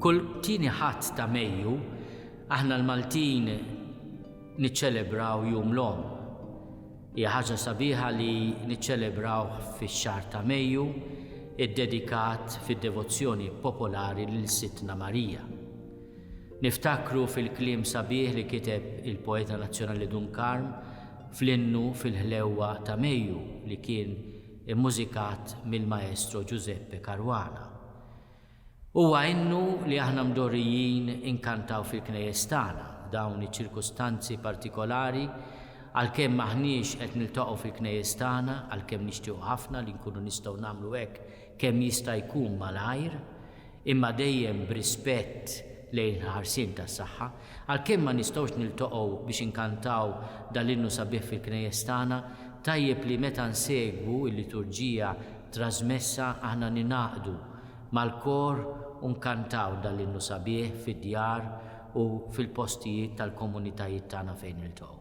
Kull tieni ħadd ta' Mejju aħna l-Maltin niċċelebraw jum l-Omm. Hija ħaġa sabiħa li niċċelebraw fix-xahar ta' Mejju iddedikat fid-devozzjoni popolari lil Sittna Marija. Niftakru fil-kliem sabiħ li kiteb il-poeta nazzjonali Dunkarm fl-innu fil-ħlewwa ta' Mejju li kien immużikat mill-maestro Giuseppe Caruana. Huwa innu li aħna mdorrijin inkantaw fil-knejjes tagħna f'dawn iċ-ċirkustanzi partikolari għalkemm maħniex qed niltaqgħu fil-knejjes tagħna, għalkemm nixtiequ ħafna li nkunu nistgħu nagħmlu hekk kemm jista' jkun malajr, imma dejjem b'rispett lejn ħarsien tas-saħħa, għalkemm ma nistgħux niltaqgħu biex inkantaw dal-innu sabiħ fil-knejjes tagħna, tajjeb li meta nsegwu l-liturġija trasmessa aħna ninaqdu mal-kor u nkantaw dal-innu sabiħ fid-djar u fil-postijiet tal-komunitajiet tagħna fejn niltaqgħu.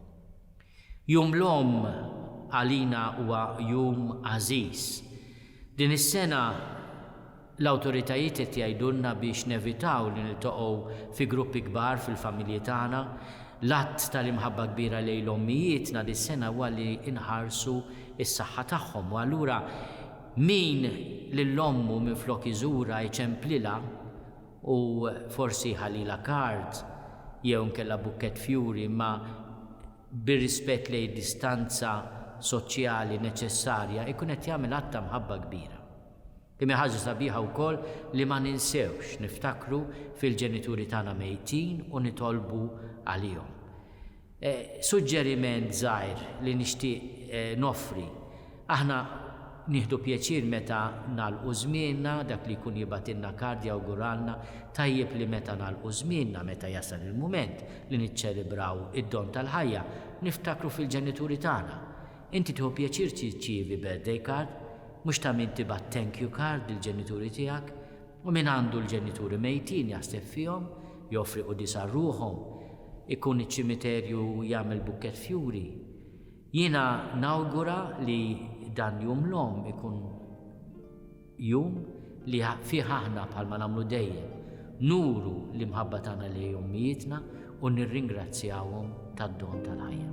Jum l-Omm għalina huwa jum għażiż. Din is-sena l-awtoritajiet qed jgħidulna biex nevitaw li niltaqgħu fi gruppi kbar fil-familji tagħna. L-att tal-imħabba kbira lejn l-ommijietna dis-sena huwa li inħarsu s-saħħa tagħhom u allura min lill-ommu minflok iżura jċemplilha u forsi ħalila kard jew nkella bukkett fjuri ma bir-rispett lejn distanza soċjali neċessarja ikun qed jagħmel att ta' mħabba kbira. Kemm ħaġa sabiħa wkoll li ma ninsewx niftakru fil-ġenituri tagħna mejtin u nitolbu għalihom. Suġġeriment żgħir li nixtieq noffri. Aħna nieħdu pjaċir meta nagħlqu żmienna dak li jkun jibatilna kard jawguralna tajjeb li meta nagħlqu żmienna meta jasal il-mument li niċċelebraw id-don tal-ħajja niftakru fil-ġenituri tagħna. Inti tieħu pjaċir tirċievi birthday card, mhux ta' min tibgħat thank you card lill-ġenituri tiegħek u min għandu l-ġenituri mejtin jaħseb fihom, joffri qudies ruħhom, ikun iċ-ċimiterju jagħmel bukkett fjuri. Jiena nawgura li dan jum l-Omm ikun jum li fih aħna bħalma nagħmlu dejjem nuru l-imħabba tagħna lejn ommijietna u nirringrazzjawhom tad-don tal-ħajja.